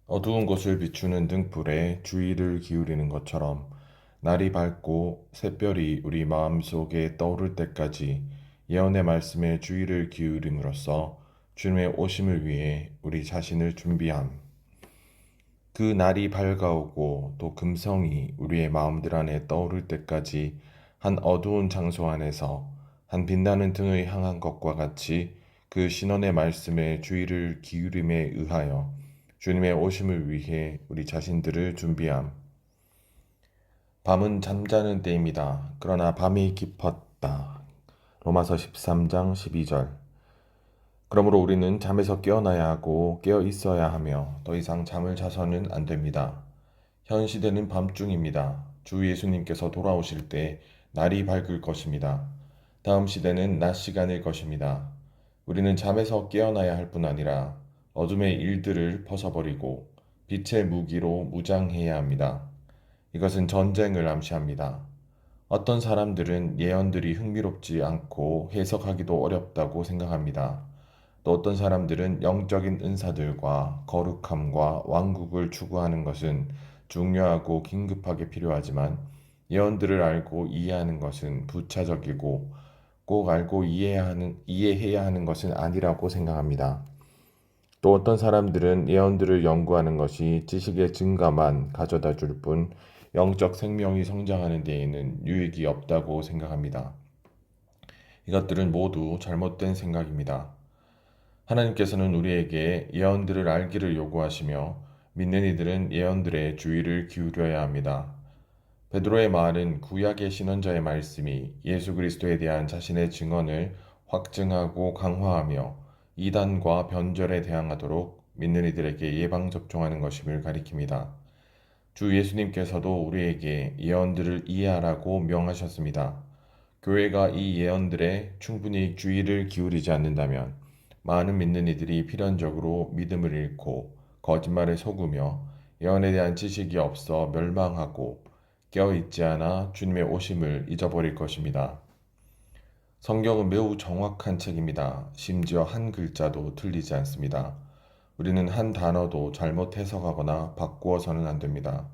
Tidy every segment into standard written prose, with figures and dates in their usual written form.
어두운 곳을 비추는 등불에 주의를 기울이는 것처럼 날이 밝고 샛별이 우리 마음속에 떠오를 때까지 예언의 말씀에 주의를 기울임으로써 주님의 오심을 위해 우리 자신을 준비함. 그 날이 밝아오고 또 금성이 우리의 마음들 안에 떠오를 때까지 한 어두운 장소 안에서 한 빛나는 등을 향한 것과 같이 그 신원의 말씀에 주의를 기울임에 의하여 주님의 오심을 위해 우리 자신들을 준비함. 밤은 잠자는 때입니다. 그러나 밤이 깊었다. 로마서 13장 12절. 그러므로 우리는 잠에서 깨어나야 하고 깨어 있어야 하며 더 이상 잠을 자서는 안 됩니다. 현 시대는 밤중입니다. 주 예수님께서 돌아오실 때 날이 밝을 것입니다. 다음 시대는 낮 시간일 것입니다. 우리는 잠에서 깨어나야 할 뿐 아니라 어둠의 일들을 벗어버리고 빛의 무기로 무장해야 합니다. 이것은 전쟁을 암시합니다. 어떤 사람들은 예언들이 흥미롭지 않고 해석하기도 어렵다고 생각합니다. 또 어떤 사람들은 영적인 은사들과 거룩함과 왕국을 추구하는 것은 중요하고 긴급하게 필요하지만 예언들을 알고 이해하는 것은 부차적이고 꼭 알고 이해해야 하는 것은 아니라고 생각합니다. 또 어떤 사람들은 예언들을 연구하는 것이 지식의 증가만 가져다 줄 뿐 영적 생명이 성장하는 데에는 유익이 없다고 생각합니다. 이것들은 모두 잘못된 생각입니다. 하나님께서는 우리에게 예언들을 알기를 요구하시며 믿는 이들은 예언들의 주의를 기울여야 합니다. 베드로의 말은 구약의 신원자의 말씀이 예수 그리스도에 대한 자신의 증언을 확증하고 강화하며 이단과 변절에 대항하도록 믿는 이들에게 예방 접종하는 것임을 가리킵니다. 주 예수님께서도 우리에게 예언들을 이해하라고 명하셨습니다. 교회가 이 예언들에 충분히 주의를 기울이지 않는다면 많은 믿는 이들이 필연적으로 믿음을 잃고 거짓말에 속으며 예언에 대한 지식이 없어 멸망하고 깨어있지 않아 주님의 오심을 잊어버릴 것입니다. 성경은 매우 정확한 책입니다. 심지어 한 글자도 틀리지 않습니다. 우리는 한 단어도 잘못 해석하거나 바꾸어서는 안 됩니다.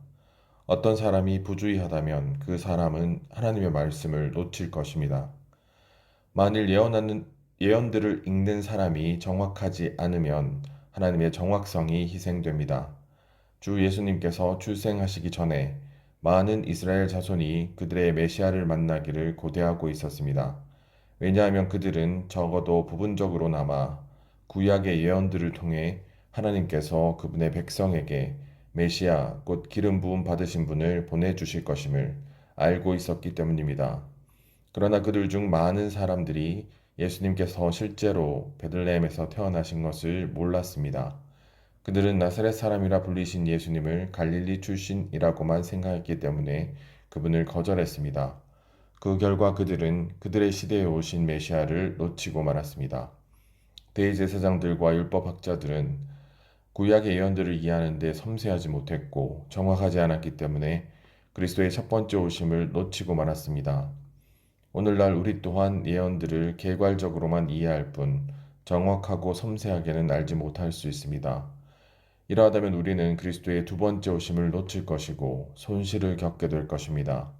어떤 사람이 부주의하다면 그 사람은 하나님의 말씀을 놓칠 것입니다. 만일 예언들을 읽는 사람이 정확하지 않으면 하나님의 정확성이 희생됩니다. 주 예수님께서 출생하시기 전에 많은 이스라엘 자손이 그들의 메시아를 만나기를 고대하고 있었습니다. 왜냐하면 그들은 적어도 부분적으로나마 구약의 예언들을 통해 하나님께서 그분의 백성에게 메시아, 곧 기름 부음 받으신 분을 보내주실 것임을 알고 있었기 때문입니다. 그러나 그들 중 많은 사람들이 예수님께서 실제로 베들레헴에서 태어나신 것을 몰랐습니다. 그들은 나사렛 사람이라 불리신 예수님을 갈릴리 출신이라고만 생각했기 때문에 그분을 거절했습니다. 그 결과 그들은 그들의 시대에 오신 메시아를 놓치고 말았습니다. 대제사장들과 율법학자들은 구약의 예언들을 이해하는 데 섬세하지 못했고 정확하지 않았기 때문에 그리스도의 첫 번째 오심을 놓치고 말았습니다. 오늘날 우리 또한 예언들을 개괄적으로만 이해할 뿐 정확하고 섬세하게는 알지 못할 수 있습니다. 이러하다면 우리는 그리스도의 두 번째 오심을 놓칠 것이고 손실을 겪게 될 것입니다.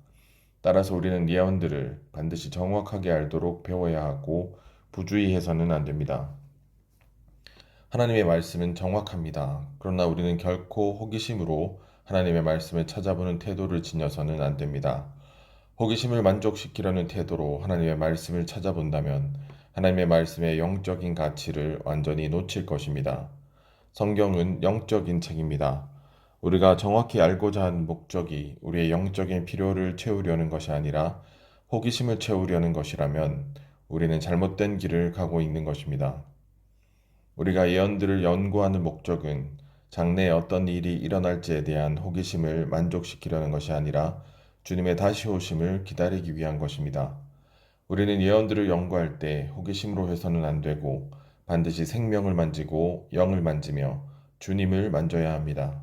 따라서 우리는 예언들을 반드시 정확하게 알도록 배워야 하고 부주의해서는 안 됩니다. 하나님의 말씀은 정확합니다. 그러나 우리는 결코 호기심으로 하나님의 말씀을 찾아보는 태도를 지녀서는 안 됩니다. 호기심을 만족시키려는 태도로 하나님의 말씀을 찾아본다면 하나님의 말씀의 영적인 가치를 완전히 놓칠 것입니다. 성경은 영적인 책입니다. 우리가 정확히 알고자 하는 목적이 우리의 영적인 필요를 채우려는 것이 아니라 호기심을 채우려는 것이라면 우리는 잘못된 길을 가고 있는 것입니다. 우리가 예언들을 연구하는 목적은 장래에 어떤 일이 일어날지에 대한 호기심을 만족시키려는 것이 아니라 주님의 다시 오심을 기다리기 위한 것입니다. 우리는 예언들을 연구할 때 호기심으로 해서는 안 되고 반드시 생명을 만지고 영을 만지며 주님을 만져야 합니다.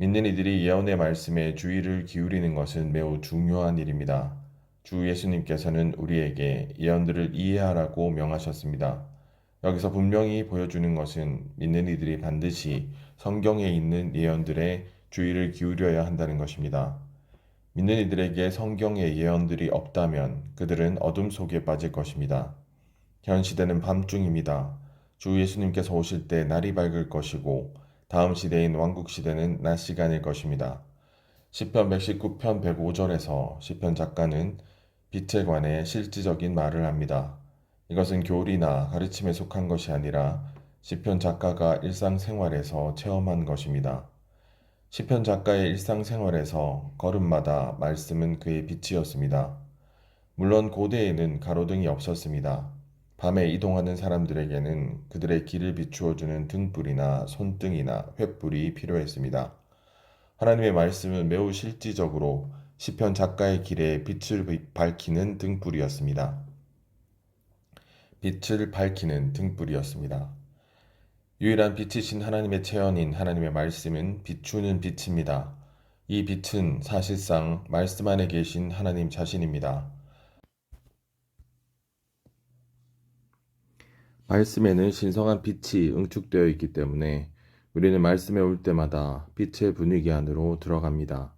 믿는 이들이 예언의 말씀에 주의를 기울이는 것은 매우 중요한 일입니다. 주 예수님께서는 우리에게 예언들을 이해하라고 명하셨습니다. 여기서 분명히 보여주는 것은 믿는 이들이 반드시 성경에 있는 예언들에 주의를 기울여야 한다는 것입니다. 믿는 이들에게 성경의 예언들이 없다면 그들은 어둠 속에 빠질 것입니다. 현 시대는 밤중입니다. 주 예수님께서 오실 때 날이 밝을 것이고 다음 시대인 왕국 시대는 낮 시간일 것입니다. 시편 119편 105절에서 시편 작가는 빛에 관해 실질적인 말을 합니다. 이것은 교리나 가르침에 속한 것이 아니라 시편 작가가 일상생활에서 체험한 것입니다. 시편 작가의 일상생활에서 걸음마다 말씀은 그의 빛이었습니다. 물론 고대에는 가로등이 없었습니다. 밤에 이동하는 사람들에게는 그들의 길을 비추어주는 등불이나 손등이나 횃불이 필요했습니다. 하나님의 말씀은 매우 실질적으로 시편 작가의 길에 빛을 밝히는 등불이었습니다. 빛을 밝히는 등불이었습니다. 유일한 빛이신 하나님의 체현인 하나님의 말씀은 비추는 빛입니다. 이 빛은 사실상 말씀 안에 계신 하나님 자신입니다. 말씀에는 신성한 빛이 응축되어 있기 때문에 우리는 말씀에 올 때마다 빛의 분위기 안으로 들어갑니다.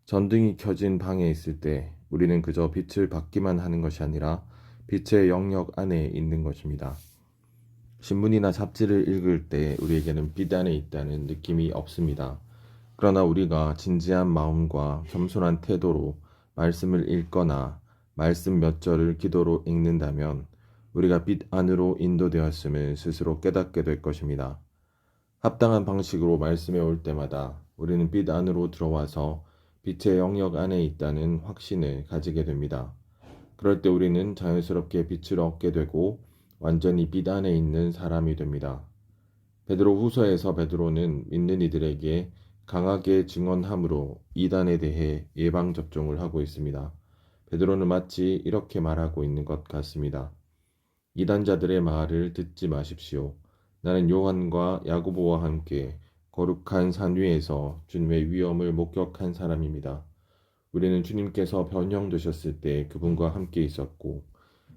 전등이 켜진 방에 있을 때 우리는 그저 빛을 받기만 하는 것이 아니라 빛의 영역 안에 있는 것입니다. 신문이나 잡지를 읽을 때 우리에게는 빛 안에 있다는 느낌이 없습니다. 그러나 우리가 진지한 마음과 겸손한 태도로 말씀을 읽거나 말씀 몇 절을 기도로 읽는다면 우리가 빛 안으로 인도되었음을 스스로 깨닫게 될 것입니다. 합당한 방식으로 말씀에 올 때마다 우리는 빛 안으로 들어와서 빛의 영역 안에 있다는 확신을 가지게 됩니다. 그럴 때 우리는 자연스럽게 빛을 얻게 되고 완전히 빛 안에 있는 사람이 됩니다. 베드로 후서에서 베드로는 믿는 이들에게 강하게 증언함으로 이단에 대해 예방접종을 하고 있습니다. 베드로는 마치 이렇게 말하고 있는 것 같습니다. 이단자들의 말을 듣지 마십시오. 나는 요한과 야고보와 함께 거룩한 산 위에서 주님의 위엄을 목격한 사람입니다. 우리는 주님께서 변형되셨을 때 그분과 함께 있었고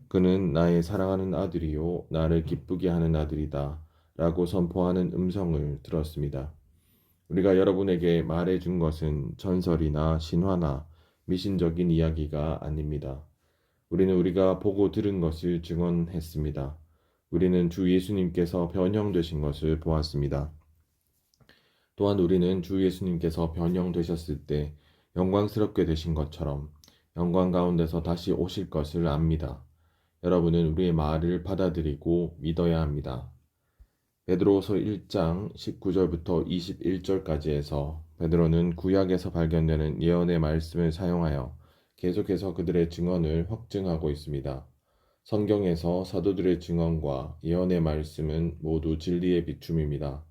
그는 나의 사랑하는 아들이요 나를 기쁘게 하는 아들이다 라고 선포하는 음성을 들었습니다. 우리가 여러분에게 말해 준 것은 전설이나 신화나 미신적인 이야기가 아닙니다. 우리는 우리가 보고 들은 것을 증언했습니다. 우리는 주 예수님께서 변형되신 것을 보았습니다. 또한 우리는 주 예수님께서 변형되셨을 때 영광스럽게 되신 것처럼 영광 가운데서 다시 오실 것을 압니다. 여러분은 우리의 말을 받아들이고 믿어야 합니다. 베드로후서 1장 19절부터 21절까지 해서 베드로는 구약에서 발견되는 예언의 말씀을 사용하여 계속해서 그들의 증언을 확증하고 있습니다. 성경에서 사도들의 증언과 예언의 말씀은 모두 진리의 비춤입니다.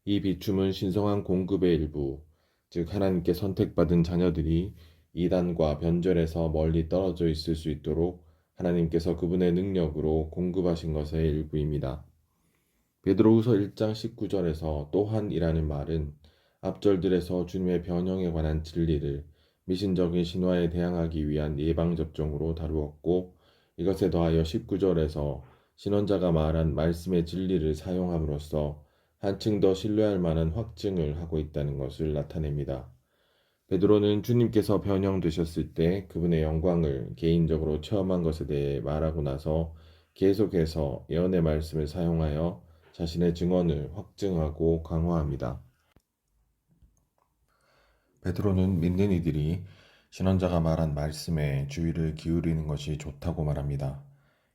이 비춤은 신성한 공급의 일부, 즉 하나님께 선택받은 자녀들이 이단과 변절에서 멀리 떨어져 있을 수 있도록 하나님께서 그분의 능력으로 공급하신 것의 일부입니다. 베드로후서 1장 19절에서 또한이라는 말은 앞절들에서 주님의 변형에 관한 진리를 미신적인 신화에 대항하기 위한 예방접종으로 다루었고 이것에 더하여 19절에서 신원자가 말한 말씀의 진리를 사용함으로써 한층 더 신뢰할 만한 확증을 하고 있다는 것을 나타냅니다. 베드로는 주님께서 변형되셨을 때 그분의 영광을 개인적으로 체험한 것에 대해 말하고 나서 계속해서 예언의 말씀을 사용하여 자신의 증언을 확증하고 강화합니다. 베드로는 믿는 이들이 신원자가 말한 말씀에 주의를 기울이는 것이 좋다고 말합니다.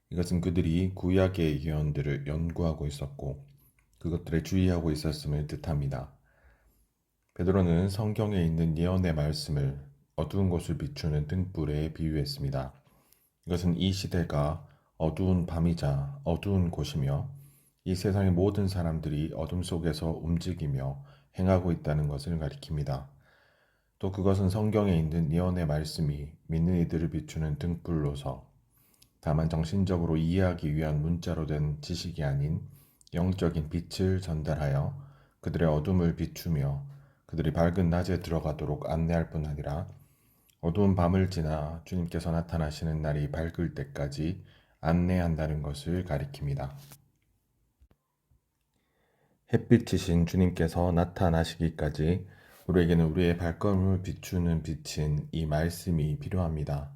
이것은 그들이 구약의 예언들을 연구하고 있었고 그것들에 주의하고 있었음을 뜻합니다. 베드로는 성경에 있는 예언의 말씀을 어두운 곳을 비추는 등불에 비유했습니다. 이것은 이 시대가 어두운 밤이자 어두운 곳이며 이 세상의 모든 사람들이 어둠 속에서 움직이며 행하고 있다는 것을 가리킵니다. 또 그것은 성경에 있는 예언의 말씀이 믿는 이들을 비추는 등불로서 다만 정신적으로 이해하기 위한 문자로 된 지식이 아닌 영적인 빛을 전달하여 그들의 어둠을 비추며 그들이 밝은 낮에 들어가도록 안내할 뿐 아니라 어두운 밤을 지나 주님께서 나타나시는 날이 밝을 때까지 안내한다는 것을 가리킵니다. 햇빛이신 주님께서 나타나시기까지 우리에게는 우리의 발걸음을 비추는 빛인 이 말씀이 필요합니다.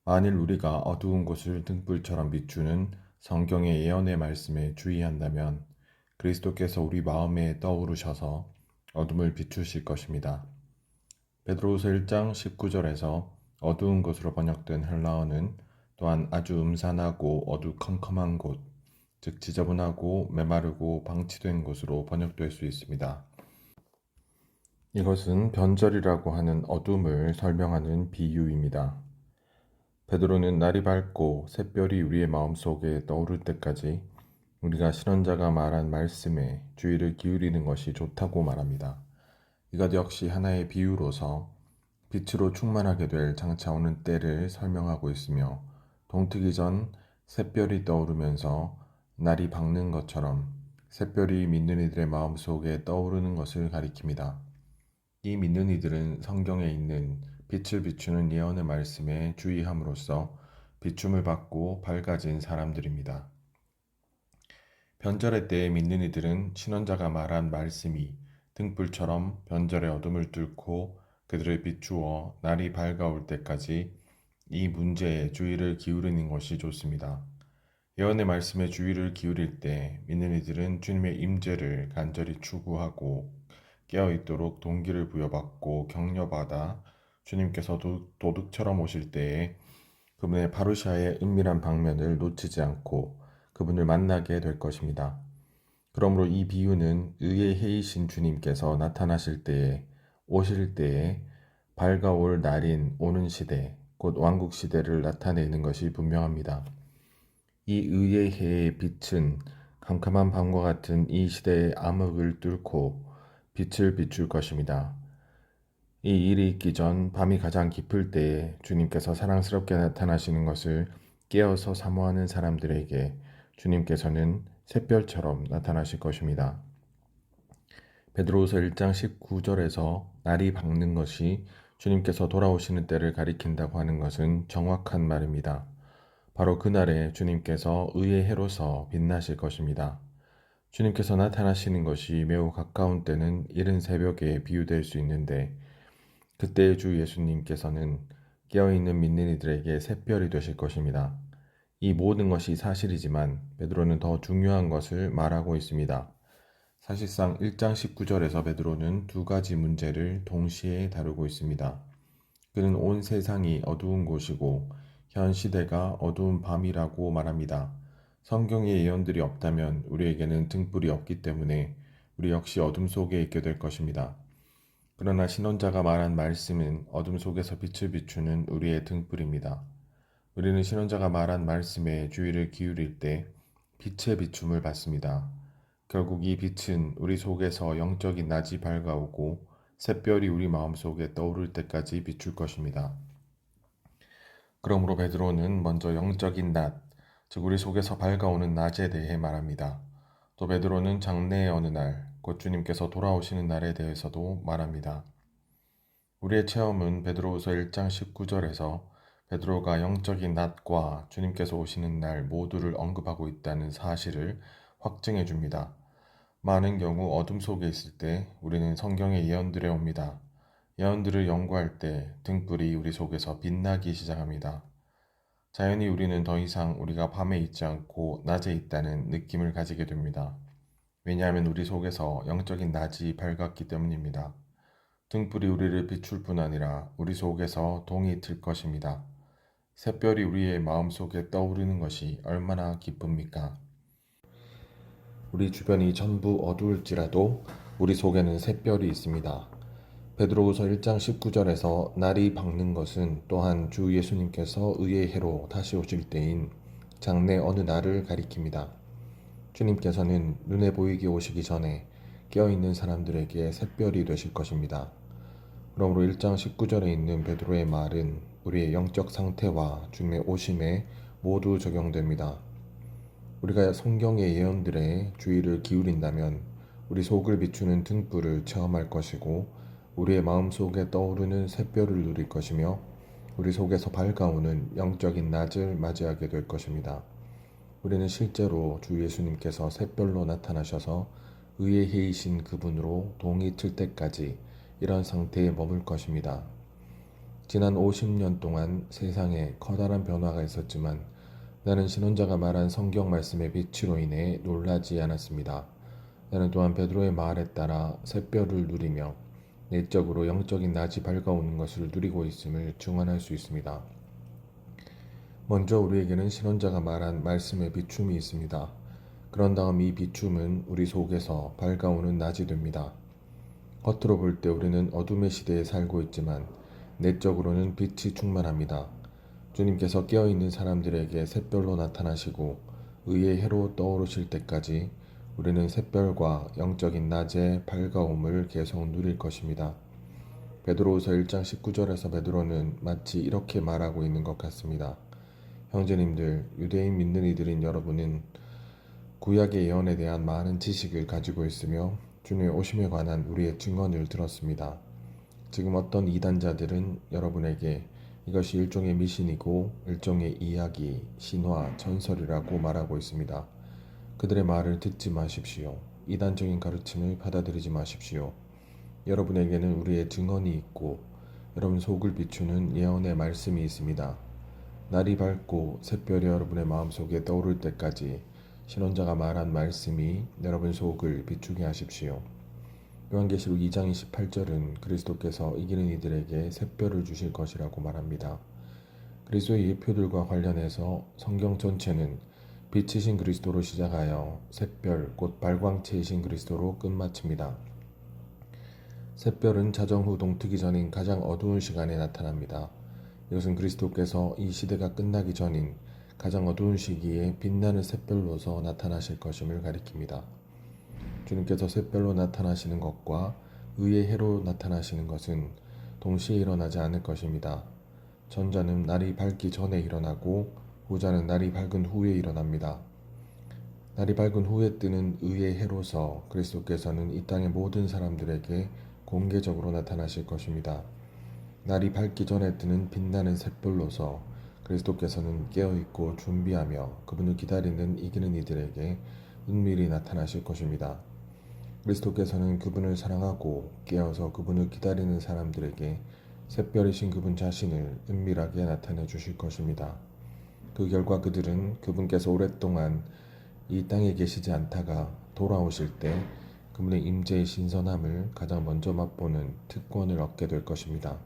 만일 우리가 어두운 곳을 등불처럼 비추는 성경의 예언의 말씀에 주의한다면 그리스도께서 우리 마음에 떠오르셔서 어둠을 비추실 것입니다. 베드로후서 1장 19절에서 어두운 곳으로 번역된 헬라어는 또한 아주 음산하고 어두컴컴한 곳, 즉 지저분하고 메마르고 방치된 곳으로 번역될 수 있습니다. 이것은 변절이라고 하는 어둠을 설명하는 비유입니다. 베드로는 날이 밝고 샛별이 우리의 마음속에 떠오를 때까지 우리가 신원자가 말한 말씀에 주의를 기울이는 것이 좋다고 말합니다. 이것 역시 하나의 비유로서 빛으로 충만하게 될 장차 오는 때를 설명하고 있으며 동트기 전 샛별이 떠오르면서 날이 밝는 것처럼 샛별이 믿는 이들의 마음속에 떠오르는 것을 가리킵니다. 이 믿는 이들은 성경에 있는 빛을 비추는 예언의 말씀에 주의함으로써 비춤을 받고 밝아진 사람들입니다. 변절의 때에 믿는 이들은 신원자가 말한 말씀이 등불처럼 변절의 어둠을 뚫고 그들을 비추어 날이 밝아올 때까지 이 문제에 주의를 기울이는 것이 좋습니다. 예언의 말씀에 주의를 기울일 때 믿는 이들은 주님의 임재를 간절히 추구하고 깨어있도록 동기를 부여받고 격려받아 주님께서 도둑처럼 오실 때에 그분의 파루시아의 은밀한 방면을 놓치지 않고 그분을 만나게 될 것입니다. 그러므로 이 비유는 의의 해이신 주님께서 나타나실 때에 오실 때에 밝아올 날인 오는 시대, 곧 왕국 시대를 나타내는 것이 분명합니다. 이 의의 해의 빛은 캄캄한 밤과 같은 이 시대의 암흑을 뚫고 빛을 비출 것입니다. 이 일이 있기 전 밤이 가장 깊을 때에 주님께서 사랑스럽게 나타나시는 것을 깨어서 사모하는 사람들에게 주님께서는 샛별처럼 나타나실 것입니다. 베드로후서 1장 19절에서 날이 밝는 것이 주님께서 돌아오시는 때를 가리킨다고 하는 것은 정확한 말입니다. 바로 그날에 주님께서 의의 해로서 빛나실 것입니다. 주님께서 나타나시는 것이 매우 가까운 때는 이른 새벽에 비유될 수 있는데 그때의 주 예수님께서는 깨어있는 믿는 이들에게 샛별이 되실 것입니다. 이 모든 것이 사실이지만 베드로는 더 중요한 것을 말하고 있습니다. 사실상 1장 19절에서 베드로는 두 가지 문제를 동시에 다루고 있습니다. 그는 온 세상이 어두운 곳이고 현 시대가 어두운 밤이라고 말합니다. 성경의 예언들이 없다면 우리에게는 등불이 없기 때문에 우리 역시 어둠 속에 있게 될 것입니다. 그러나 신원자가 말한 말씀은 어둠 속에서 빛을 비추는 우리의 등불입니다. 우리는 신원자가 말한 말씀에 주의를 기울일 때 빛의 비춤을 받습니다. 결국 이 빛은 우리 속에서 영적인 낮이 밝아오고 샛별이 우리 마음속에 떠오를 때까지 비출 것입니다. 그러므로 베드로는 먼저 영적인 낮, 즉 우리 속에서 밝아오는 낮에 대해 말합니다. 또 베드로는 장래의 어느 날, 곧 주님께서 돌아오시는 날에 대해서도 말합니다. 우리의 체험은 베드로후서 1장 19절에서 베드로가 영적인 낮과 주님께서 오시는 날 모두를 언급하고 있다는 사실을 확증해 줍니다. 많은 경우 어둠 속에 있을 때 우리는 성경의 예언들에 옵니다. 예언들을 연구할 때 등불이 우리 속에서 빛나기 시작합니다. 자연히 우리는 더 이상 우리가 밤에 있지 않고 낮에 있다는 느낌을 가지게 됩니다. 왜냐하면 우리 속에서 영적인 낮이 밝았기 때문입니다. 등불이 우리를 비출 뿐 아니라 우리 속에서 동이 틀 것입니다. 샛별이 우리의 마음속에 떠오르는 것이 얼마나 기쁩니까? 우리 주변이 전부 어두울지라도 우리 속에는 샛별이 있습니다. 베드로후서 1장 19절에서 날이 밝는 것은 또한 주 예수님께서 의의 해로 다시 오실 때인 장래 어느 날을 가리킵니다. 주님께서는 눈에 보이게 오시기 전에 깨어있는 사람들에게 샛별이 되실 것입니다. 그러므로 1장 19절에 있는 베드로의 말은 우리의 영적 상태와 주님의 오심에 모두 적용됩니다. 우리가 성경의 예언들에 주의를 기울인다면 우리 속을 비추는 등불을 체험할 것이고 우리의 마음속에 떠오르는 샛별을 누릴 것이며 우리 속에서 밝아오는 영적인 낮을 맞이하게 될 것입니다. 우리는 실제로 주 예수님께서 샛별로 나타나셔서 의의 해이신 그분으로 동이 틀 때까지 이런 상태에 머물 것입니다. 지난 50년 동안 세상에 커다란 변화가 있었지만 나는 신혼자가 말한 성경 말씀의 빛으로 인해 놀라지 않았습니다. 나는 또한 베드로의 말에 따라 샛별을 누리며 내적으로 영적인 낮이 밝아오는 것을 누리고 있음을 증언할 수 있습니다. 먼저 우리에게는 신혼자가 말한 말씀의 비춤이 있습니다. 그런 다음 이 비춤은 우리 속에서 밝아오는 낮이 됩니다. 겉으로 볼 때 우리는 어둠의 시대에 살고 있지만 내적으로는 빛이 충만합니다. 주님께서 깨어있는 사람들에게 샛별로 나타나시고 의의 해로 떠오르실 때까지 우리는 샛별과 영적인 낮의 밝아옴을 계속 누릴 것입니다. 베드로후서 1장 19절에서 베드로는 마치 이렇게 말하고 있는 것 같습니다. 형제님들, 유대인 믿는 이들인 여러분은 구약의 예언에 대한 많은 지식을 가지고 있으며 주님의 오심에 관한 우리의 증언을 들었습니다. 지금 어떤 이단자들은 여러분에게 이것이 일종의 미신이고 일종의 이야기, 신화, 전설이라고 말하고 있습니다. 그들의 말을 듣지 마십시오. 이단적인 가르침을 받아들이지 마십시오. 여러분에게는 우리의 증언이 있고 여러분 속을 비추는 예언의 말씀이 있습니다. 날이 밝고 샛별이 여러분의 마음속에 떠오를 때까지 신혼자가 말한 말씀이 여러분 속을 비추게 하십시오. 요한계시록 2장 28절은 그리스도께서 이기는 이들에게 샛별을 주실 것이라고 말합니다. 그리스도의 예표들과 관련해서 성경 전체는 빛이신 그리스도로 시작하여 샛별, 곧 발광체이신 그리스도로 끝마칩니다. 샛별은 자정 후 동트기 전인 가장 어두운 시간에 나타납니다. 이것은 그리스도께서 이 시대가 끝나기 전인 가장 어두운 시기에 빛나는 샛별로서 나타나실 것임을 가리킵니다. 주님께서 샛별로 나타나시는 것과 의의 해로 나타나시는 것은 동시에 일어나지 않을 것입니다. 전자는 날이 밝기 전에 일어나고 후자는 날이 밝은 후에 일어납니다. 날이 밝은 후에 뜨는 의의 해로서 그리스도께서는 이 땅의 모든 사람들에게 공개적으로 나타나실 것입니다. 날이 밝기 전에 뜨는 빛나는 샛별로서 그리스도께서는 깨어있고 준비하며 그분을 기다리는 이기는 이들에게 은밀히 나타나실 것입니다. 그리스도께서는 그분을 사랑하고 깨어서 그분을 기다리는 사람들에게 샛별이신 그분 자신을 은밀하게 나타내 주실 것입니다. 그 결과 그들은 그분께서 오랫동안 이 땅에 계시지 않다가 돌아오실 때 그분의 임재의 신선함을 가장 먼저 맛보는 특권을 얻게 될 것입니다.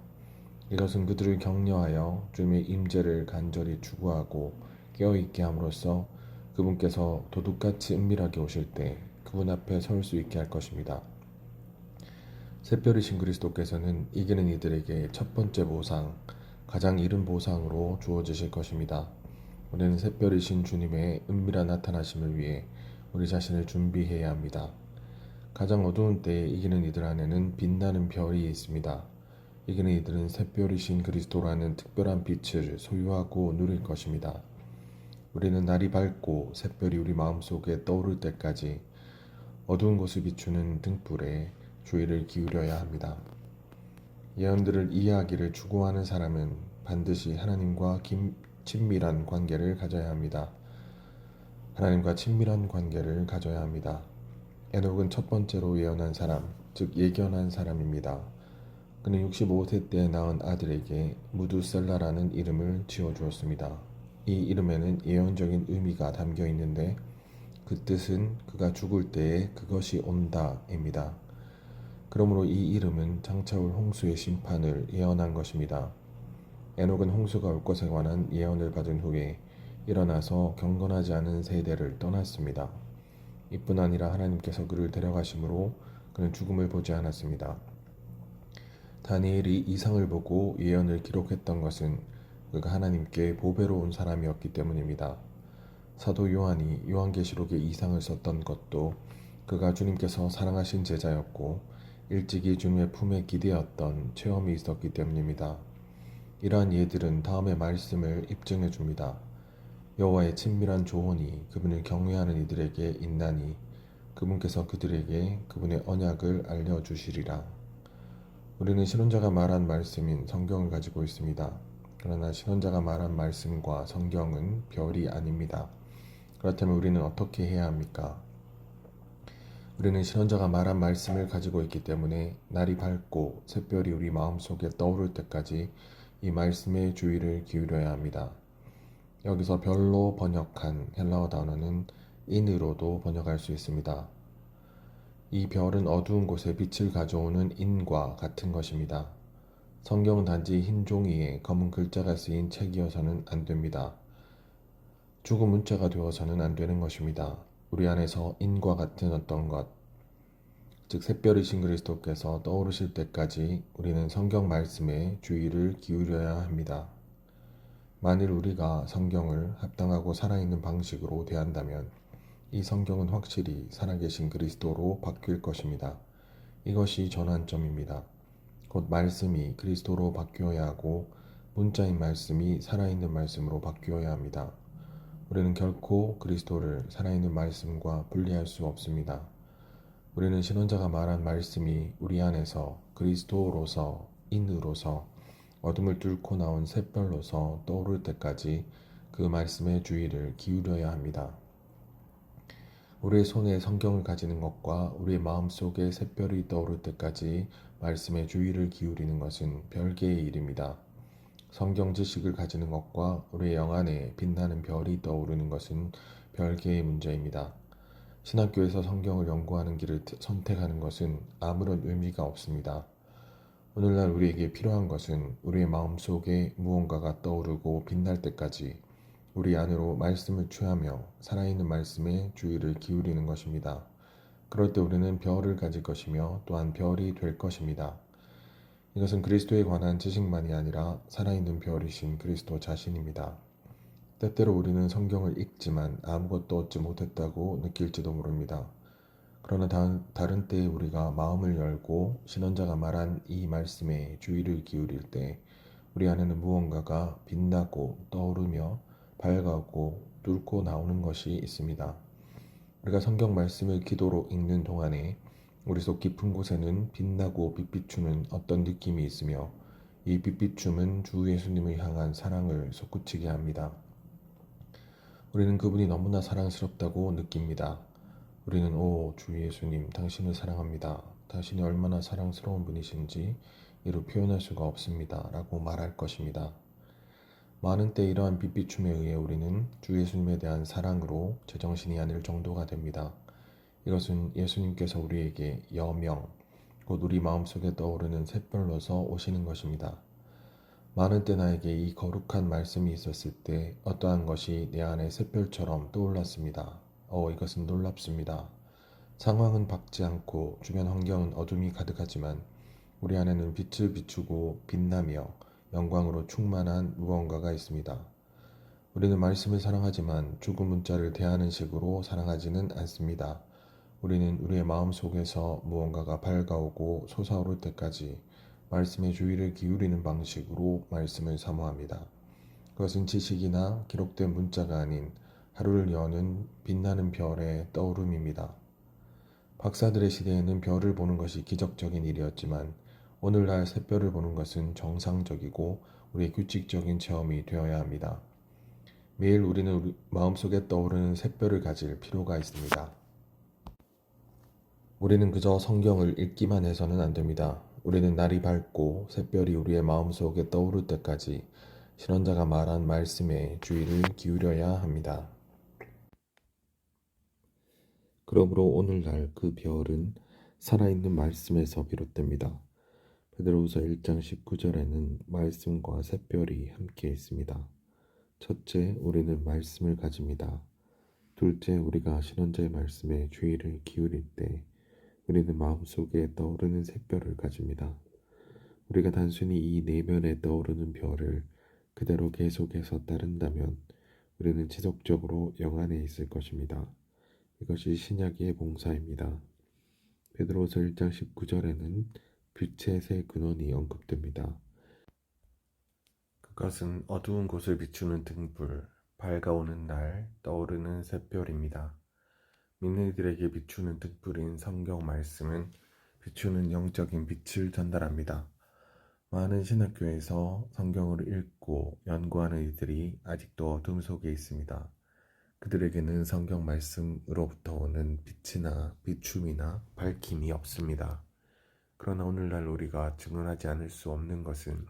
이것은 그들을 격려하여 주님의 임재를 간절히 추구하고 깨어있게 함으로써 그분께서 도둑같이 은밀하게 오실 때 그분 앞에 설 수 있게 할 것입니다. 샛별이신 그리스도께서는 이기는 이들에게 첫 번째 보상, 가장 이른 보상으로 주어지실 것입니다. 우리는 샛별이신 주님의 은밀한 나타나심을 위해 우리 자신을 준비해야 합니다. 가장 어두운 때에 이기는 이들 안에는 빛나는 별이 있습니다. 이기는 이들은 샛별이신 그리스도라는 특별한 빛을 소유하고 누릴 것입니다. 우리는 날이 밝고 샛별이 우리 마음속에 떠오를 때까지 어두운 곳을 비추는 등불에 주의를 기울여야 합니다. 예언들을 이해하기를 추구하는 사람은 반드시 하나님과 친밀한 관계를 가져야 합니다. 하나님과 친밀한 관계를 가져야 합니다. 에녹은 첫 번째로 예언한 사람, 즉 예견한 사람입니다. 그는 65세 때 낳은 아들에게 무두셀라라는 이름을 지어주었습니다. 이 이름에는 예언적인 의미가 담겨 있는데 그 뜻은 그가 죽을 때에 그것이 온다입니다. 그러므로 이 이름은 장차 올 홍수의 심판을 예언한 것입니다. 에녹은 홍수가 올 것에 관한 예언을 받은 후에 일어나서 경건하지 않은 세대를 떠났습니다. 이뿐 아니라 하나님께서 그를 데려가심으로 그는 죽음을 보지 않았습니다. 다니엘이 이상을 보고 예언을 기록했던 것은 그가 하나님께 보배로 온 사람이었기 때문입니다. 사도 요한이 요한계시록에 이상을 썼던 것도 그가 주님께서 사랑하신 제자였고 일찍이 주님의 품에 기대었던 체험이 있었기 때문입니다. 이러한 예들은 다음의 말씀을 입증해 줍니다. 여호와의 친밀한 조언이 그분을 경외하는 이들에게 있나니 그분께서 그들에게 그분의 언약을 알려주시리라. 우리는 신혼자가 말한 말씀인 성경을 가지고 있습니다. 그러나 신혼자가 말한 말씀과 성경은 별이 아닙니다. 그렇다면 우리는 어떻게 해야 합니까? 우리는 신원자가 말한 말씀을 가지고 있기 때문에 날이 밝고 샛별이 우리 마음속에 떠오를 때까지 이 말씀에 주의를 기울여야 합니다. 여기서 별로 번역한 헬라어 단어는 인으로도 번역할 수 있습니다. 이 별은 어두운 곳에 빛을 가져오는 인과 같은 것입니다. 성경은 단지 흰 종이에 검은 글자가 쓰인 책이어서는 안 됩니다. 죽은 문자가 되어서는 안 되는 것입니다. 우리 안에서 인과 같은 어떤 것, 즉 샛별이신 그리스도께서 떠오르실 때까지 우리는 성경 말씀에 주의를 기울여야 합니다. 만일 우리가 성경을 합당하고 살아있는 방식으로 대한다면 이 성경은 확실히 살아계신 그리스도로 바뀔 것입니다. 이것이 전환점입니다. 곧 말씀이 그리스도로 바뀌어야 하고 문자인 말씀이 살아있는 말씀으로 바뀌어야 합니다. 우리는 결코 그리스도를 살아있는 말씀과 분리할 수 없습니다. 우리는 신원자가 말한 말씀이 우리 안에서 그리스도로서 인으로서 어둠을 뚫고 나온 샛별로서 떠오를 때까지 그 말씀의 주의를 기울여야 합니다. 우리의 손에 성경을 가지는 것과 우리의 마음속에 샛별이 떠오를 때까지 말씀의 주의를 기울이는 것은 별개의 일입니다. 성경 지식을 가지는 것과 우리의 영 안에 빛나는 별이 떠오르는 것은 별개의 문제입니다. 신학교에서 성경을 연구하는 길을 선택하는 것은 아무런 의미가 없습니다. 오늘날 우리에게 필요한 것은 우리의 마음속에 무언가가 떠오르고 빛날 때까지 우리 안으로 말씀을 취하며 살아있는 말씀에 주의를 기울이는 것입니다. 그럴 때 우리는 별을 가질 것이며 또한 별이 될 것입니다. 이것은 그리스도에 관한 지식만이 아니라 살아있는 별이신 그리스도 자신입니다. 때때로 우리는 성경을 읽지만 아무것도 얻지 못했다고 느낄지도 모릅니다. 그러나 다른 때에 우리가 마음을 열고 신원자가 말한 이 말씀에 주의를 기울일 때 우리 안에는 무언가가 빛나고 떠오르며 밝아오고 뚫고 나오는 것이 있습니다. 우리가 성경 말씀을 기도로 읽는 동안에 우리 속 깊은 곳에는 빛나고 빛비추는 어떤 느낌이 있으며 이 빛비춤은 주 예수님을 향한 사랑을 솟구치게 합니다. 우리는 그분이 너무나 사랑스럽다고 느낍니다. 우리는 오 주 예수님 당신을 사랑합니다. 당신이 얼마나 사랑스러운 분이신지 이루 표현할 수가 없습니다. 라고 말할 것입니다. 많은 때 이러한 빛비춤에 의해 우리는 주 예수님에 대한 사랑으로 제정신이 아닐 정도가 됩니다. 이것은 예수님께서 우리에게 여명, 곧 우리 마음속에 떠오르는 샛별로서 오시는 것입니다. 많은 때 나에게 이 거룩한 말씀이 있었을 때 어떠한 것이 내 안에 샛별처럼 떠올랐습니다. 이것은 놀랍습니다. 상황은 밝지 않고 주변 환경은 어둠이 가득하지만 우리 안에는 빛을 비추고 빛나며 영광으로 충만한 무언가가 있습니다. 우리는 말씀을 사랑하지만 죽은 문자를 대하는 식으로 사랑하지는 않습니다. 우리는 우리의 마음 속에서 무언가가 밝아오고 솟아오를 때까지 말씀의 주의를 기울이는 방식으로 말씀을 사모합니다. 그것은 지식이나 기록된 문자가 아닌 하루를 여는 빛나는 별의 떠오름입니다. 박사들의 시대에는 별을 보는 것이 기적적인 일이었지만 오늘날 샛별을 보는 것은 정상적이고 우리의 규칙적인 체험이 되어야 합니다. 매일 우리는 우리 마음속에 떠오르는 샛별을 가질 필요가 있습니다. 우리는 그저 성경을 읽기만 해서는 안 됩니다. 우리는 날이 밝고 샛별이 우리의 마음속에 떠오를 때까지 신원자가 말한 말씀에 주의를 기울여야 합니다. 그러므로 오늘날 그 별은 살아있는 말씀에서 비롯됩니다. 베드로후서 1장 19절에는 말씀과 샛별이 함께 있습니다. 첫째, 우리는 말씀을 가집니다. 둘째, 우리가 신원자의 말씀에 주의를 기울일 때 우리는 마음속에 떠오르는 샛별을 가집니다. 우리가 단순히 이 내면에 떠오르는 별을 그대로 계속해서 따른다면 우리는 지속적으로 영안에 있을 것입니다. 이것이 신약의 봉사입니다. 베드로서 1장 19절에는 빛의 새 근원이 언급됩니다. 그것은 어두운 곳을 비추는 등불, 밝아오는 날 떠오르는 샛별입니다. 믿는 이들에게 비추는 등불인 성경 말씀은 비추는 영적인 빛을 전달합니다. 많은 신학교에서 성경을 읽고 연구하는 이들이 아직도 어둠 속에 있습니다. 그들에게는 성경 말씀으로부터 오는 빛이나 비춤이나 밝힘이 없습니다. 그러나 오늘날 우리가 증언하지 않을 수 없는 것은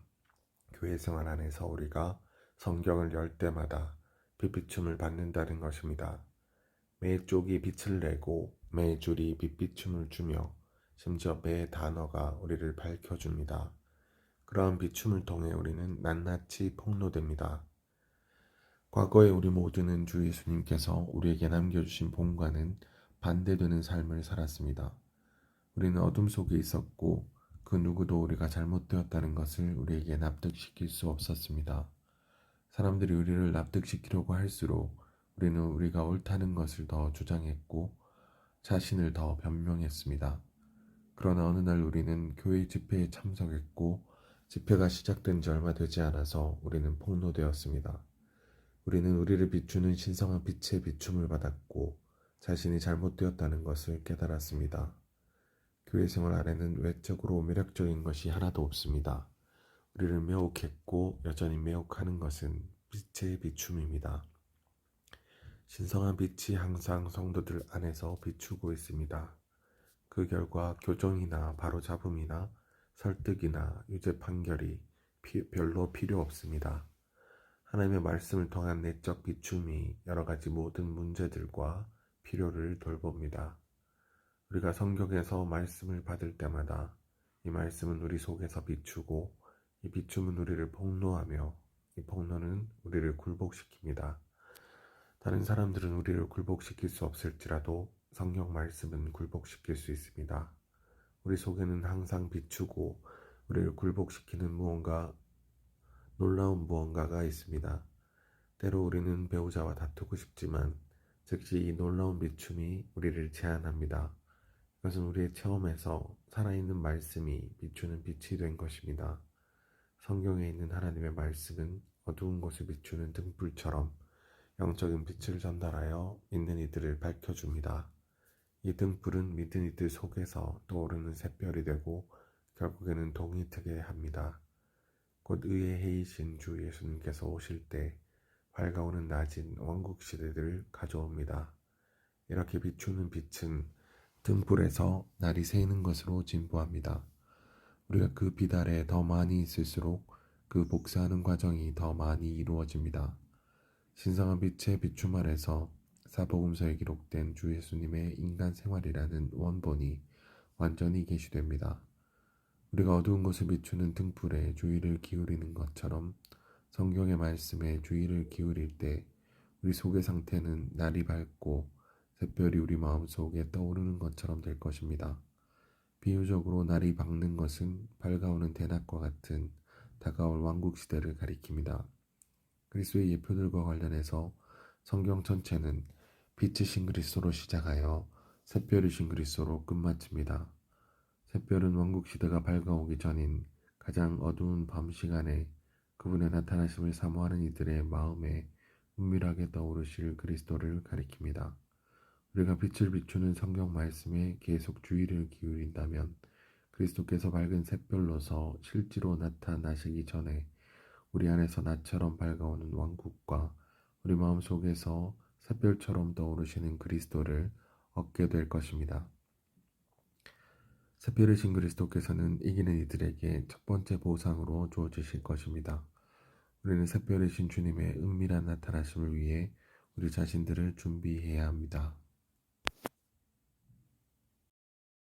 교회 생활 안에서 우리가 성경을 열 때마다 빛비춤을 받는다는 것입니다. 매 쪽이 빛을 내고 매 줄이 빛비춤을 주며 심지어 매 단어가 우리를 밝혀줍니다. 그러한 비춤을 통해 우리는 낱낱이 폭로됩니다. 과거에 우리 모두는 주 예수님께서 우리에게 남겨주신 본과는 반대되는 삶을 살았습니다. 우리는 어둠 속에 있었고 그 누구도 우리가 잘못되었다는 것을 우리에게 납득시킬 수 없었습니다. 사람들이 우리를 납득시키려고 할수록 우리는 우리가 옳다는 것을 더 주장했고 자신을 더 변명했습니다. 그러나 어느 날 우리는 교회 집회에 참석했고 집회가 시작된 지 얼마 되지 않아서 우리는 폭로되었습니다. 우리는 우리를 비추는 신성한 빛의 비춤을 받았고 자신이 잘못되었다는 것을 깨달았습니다. 교회 생활 안에는 외적으로 매력적인 것이 하나도 없습니다. 우리를 매혹했고 여전히 매혹하는 것은 빛의 비춤입니다. 신성한 빛이 항상 성도들 안에서 비추고 있습니다. 그 결과 교정이나 바로잡음이나 설득이나 유죄 판결이 별로 필요 없습니다. 하나님의 말씀을 통한 내적 비춤이 여러 가지 모든 문제들과 필요를 돌봅니다. 우리가 성경에서 말씀을 받을 때마다 이 말씀은 우리 속에서 비추고 이 비춤은 우리를 폭로하며 이 폭로는 우리를 굴복시킵니다. 다른 사람들은 우리를 굴복시킬 수 없을지라도 성경 말씀은 굴복시킬 수 있습니다. 우리 속에는 항상 비추고 우리를 굴복시키는 놀라운 무언가가 있습니다. 때로 우리는 배우자와 다투고 싶지만 즉시 이 놀라운 비춤이 우리를 제한합니다. 이것은 우리의 체험에서 살아있는 말씀이 비추는 빛이 된 것입니다. 성경에 있는 하나님의 말씀은 어두운 곳을 비추는 등불처럼 영적인 빛을 전달하여 믿는 이들을 밝혀줍니다. 이 등불은 믿는 이들 속에서 떠오르는 샛별이 되고 결국에는 동이 트게 합니다. 곧 의의 해이신 주 예수님께서 오실 때 밝아오는 낮은 왕국시대를 가져옵니다. 이렇게 비추는 빛은 등불에서 날이 새는 것으로 진보합니다. 우리가 그 빛 아래 더 많이 있을수록 그 복사하는 과정이 더 많이 이루어집니다. 신성한 빛의 비춤 아래서 사복음서에 기록된 주 예수님의 인간 생활이라는 원본이 완전히 계시됩니다. 우리가 어두운 곳을 비추는 등불에 주의를 기울이는 것처럼 성경의 말씀에 주의를 기울일 때 우리 속의 상태는 날이 밝고 샛별이 우리 마음속에 떠오르는 것처럼 될 것입니다. 비유적으로 날이 밝는 것은 밝아오는 대낮과 같은 다가올 왕국시대를 가리킵니다. 그리스도의 예표들과 관련해서 성경 전체는 빛이신 그리스도로 시작하여 샛별이신 그리스도로 끝마칩니다. 샛별은 왕국시대가 밝아오기 전인 가장 어두운 밤 시간에 그분의 나타나심을 사모하는 이들의 마음에 은밀하게 떠오르실 그리스도를 가리킵니다. 우리가 빛을 비추는 성경 말씀에 계속 주의를 기울인다면 그리스도께서 밝은 샛별로서 실제로 나타나시기 전에 우리 안에서 낮처럼 밝아오는 왕국과 우리 마음속에서 샛별처럼 떠오르시는 그리스도를 얻게 될 것입니다. 샛별이신 그리스도께서는 이기는 이들에게 첫 번째 보상으로 주어지실 것입니다. 우리는 샛별이신 주님의 은밀한 나타나심을 위해 우리 자신들을 준비해야 합니다.